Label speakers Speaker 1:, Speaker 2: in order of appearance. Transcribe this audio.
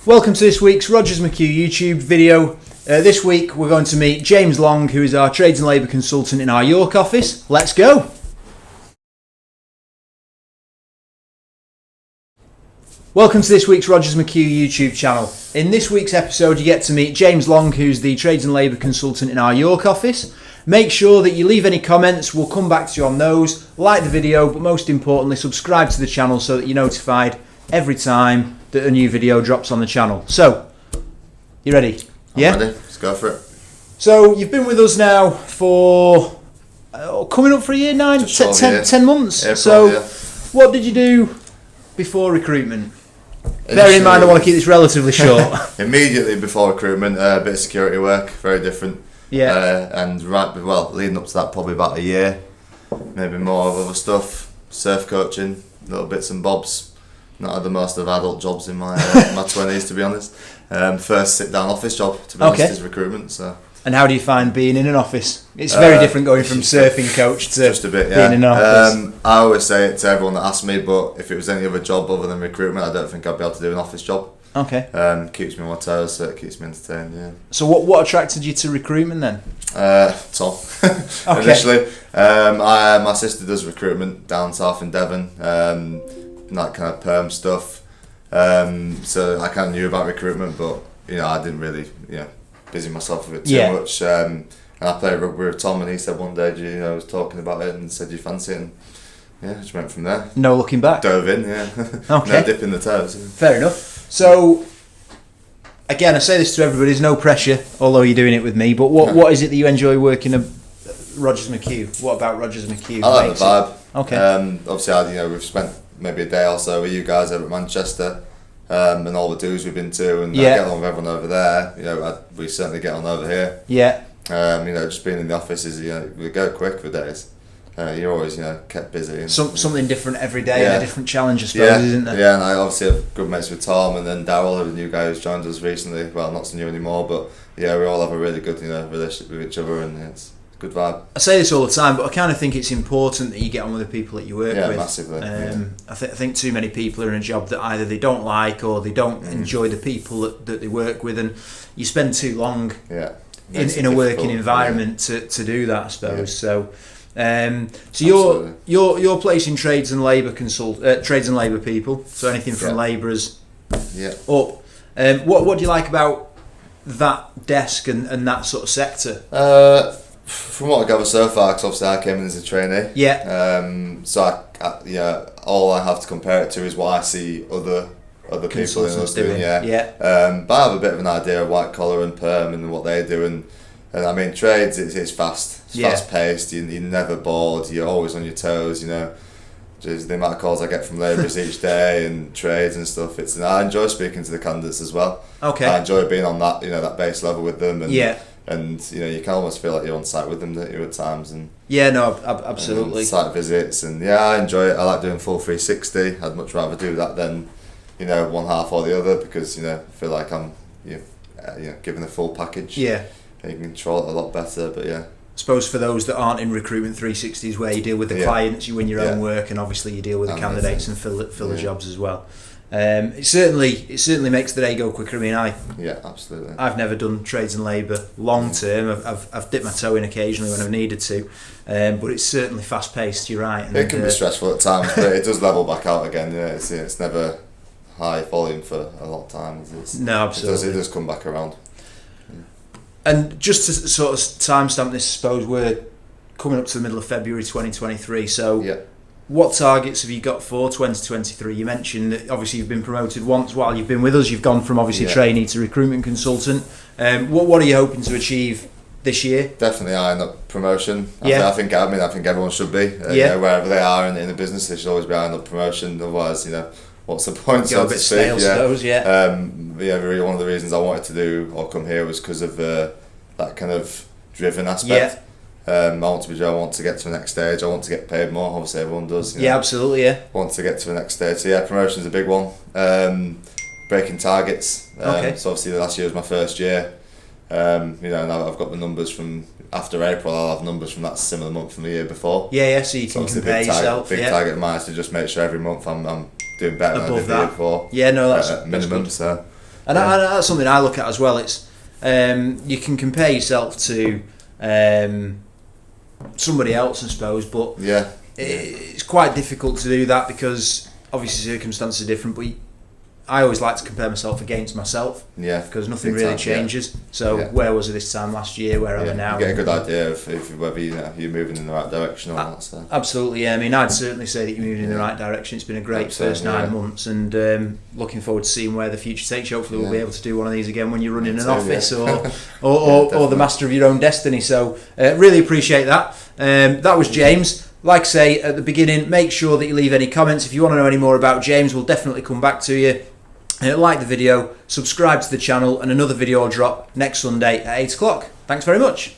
Speaker 1: Welcome to this week's Rogers McHugh YouTube video. This week we're going to meet James Long, who is our Trades and Labour consultant in our York office. Let's go! Welcome to this week's Rogers McHugh YouTube channel. In this week's episode you get to meet James Long, who's the Trades and Labour consultant in our York office. Make sure that you leave any comments, we'll come back to you on those. Like the video, but most importantly subscribe to the channel so that you're notified every time that a new video drops on the channel. So, you ready?
Speaker 2: I'm ready. Let's go for it.
Speaker 1: So, you've been with us now for coming up for a year, 10 months.
Speaker 2: April,
Speaker 1: so,
Speaker 2: yeah.
Speaker 1: What did you do before recruitment? Bear in mind, I want to keep this relatively short.
Speaker 2: Immediately before recruitment, a bit of security work, very different.
Speaker 1: Yeah.
Speaker 2: And leading up to that, probably about a year, maybe more of other stuff, surf coaching, little bits and bobs. Not had the most of adult jobs in my my 20s, to be honest. First sit-down office job, to be honest, is recruitment. So. And
Speaker 1: how do you find being in an office? It's very different going from surfing coach to
Speaker 2: just a bit,
Speaker 1: being in an office.
Speaker 2: I always say it to everyone that asks me, but if it was any other job other than recruitment, I don't think I'd be able to do an office job.
Speaker 1: Okay.
Speaker 2: Keeps me on my toes, so it keeps me entertained, yeah.
Speaker 1: So what attracted you to recruitment then?
Speaker 2: Tom. Okay. Initially. My sister does recruitment down south in Devon. That kind of perm stuff, so I kind of knew about recruitment, but I didn't really busy myself with it too much. And I played rugby with Tom, and he said one day, was talking about it and said, "Do you fancy it?" And just went from there.
Speaker 1: No looking back.
Speaker 2: Dove in,
Speaker 1: Okay.
Speaker 2: No dipping the toes.
Speaker 1: Fair enough. So again, I say this to everybody: there's no pressure, although you're doing it with me. But what is it that you enjoy working at Rogers McHugh? What about Rogers McHugh?
Speaker 2: I like the vibe.
Speaker 1: Okay.
Speaker 2: Obviously, we've spent maybe a day or so with you guys over at Manchester, and all the do's we've been to, and I get along with everyone over there. We certainly get on over here.
Speaker 1: Yeah.
Speaker 2: Just being in the office is we go quick for days. You're always kept busy. And,
Speaker 1: something different every day, and a different challenge, I suppose, isn't there?
Speaker 2: Yeah, and I obviously have good mates with Tom, and then Darryl, who's a new guy who's joined us recently. Well, not so new anymore, but we all have a really good relationship with each other, and it's good vibe.
Speaker 1: I say this all the time, but I kind of think it's important that you get on with the people that you work with.
Speaker 2: Yeah, massively.
Speaker 1: I think too many people are in a job that either they don't like or they don't enjoy the people that they work with, and you spend too long in a working environment to do that, I suppose. Yeah. So you're placing trades and labour trades and labour people. So anything from labourers up. What do you like about that desk and that sort of sector?
Speaker 2: From what I gather so far, because obviously I came in as a trainee.
Speaker 1: Yeah.
Speaker 2: So all I have to compare it to is what I see other people in us doing. Yeah. But I have a bit of an idea of white collar and perm and what they do, and I mean trades. It's fast. It's fast paced. You're never bored. You're always on your toes. Just the amount of calls I get from labourers each day and trades and stuff. I enjoy speaking to the candidates as well.
Speaker 1: Okay.
Speaker 2: I enjoy being on that that base level with them. And,
Speaker 1: And
Speaker 2: you can almost feel like you're on site with them, don't you, at times? And
Speaker 1: absolutely.
Speaker 2: And site visits, and I enjoy it. I like doing full 360. I'd much rather do that than, one half or the other, because I feel like I'm, given the full package.
Speaker 1: Yeah.
Speaker 2: And you can control it a lot better, but I
Speaker 1: suppose for those that aren't in recruitment 360s, where you deal with the clients, you win your own work, and obviously you deal with the candidates and fill the jobs as well. It certainly makes the day go quicker. I mean,
Speaker 2: absolutely.
Speaker 1: I've never done trades and labour long term. I've dipped my toe in occasionally when I've needed to, but it's certainly fast paced. You're right. And
Speaker 2: it can be stressful at times, but it does level back out again. It's never high volume for a lot of times.
Speaker 1: No, absolutely.
Speaker 2: It does come back around.
Speaker 1: And just to sort of timestamp this, I suppose we're coming up to the middle of February 2023. So. What targets have you got for 2023? You mentioned that obviously you've been promoted once while you've been with us. You've gone from obviously trainee to recruitment consultant. What are you hoping to achieve this year?
Speaker 2: Definitely eyeing up promotion. I think everyone should be. Wherever they are in the business, they should always be eyeing up promotion. Otherwise, what's the point?
Speaker 1: Go a bit stale, I suppose.
Speaker 2: Really, one of the reasons I wanted to do or come here was because of that kind of driven aspect. I want to get to the next stage. I want to get paid more. Obviously, everyone does.
Speaker 1: Absolutely.
Speaker 2: Want to get to the next stage. So promotion's a big one. Breaking targets. So obviously, the last year was my first year. Now I've got the numbers from after April. I'll have numbers from that similar month from the year before.
Speaker 1: So you can compare yourself.
Speaker 2: Big target of mine is to just make sure every month I'm doing better than I did the year before.
Speaker 1: That's
Speaker 2: minimum.
Speaker 1: That's
Speaker 2: so
Speaker 1: And that's something I look at as well. It's you can compare yourself to somebody else, I suppose, but it's quite difficult to do that because obviously circumstances are different. But I always like to compare myself against myself, because nothing really changes. So where was I this time last year? Where am I now?
Speaker 2: You get a good idea of whether you're moving in the right direction or not. So.
Speaker 1: Absolutely, yeah. I mean, I'd certainly say that you're moving in the right direction. It's been a great first 9 months, and looking forward to seeing where the future takes you. Hopefully, we'll be able to do one of these again when you're running an office or the master of your own destiny. So, really appreciate that. That was James. Like I say at the beginning, make sure that you leave any comments. If you want to know any more about James, we'll definitely come back to you. Like the video, subscribe to the channel, and another video will drop next Sunday at 8 o'clock. Thanks very much.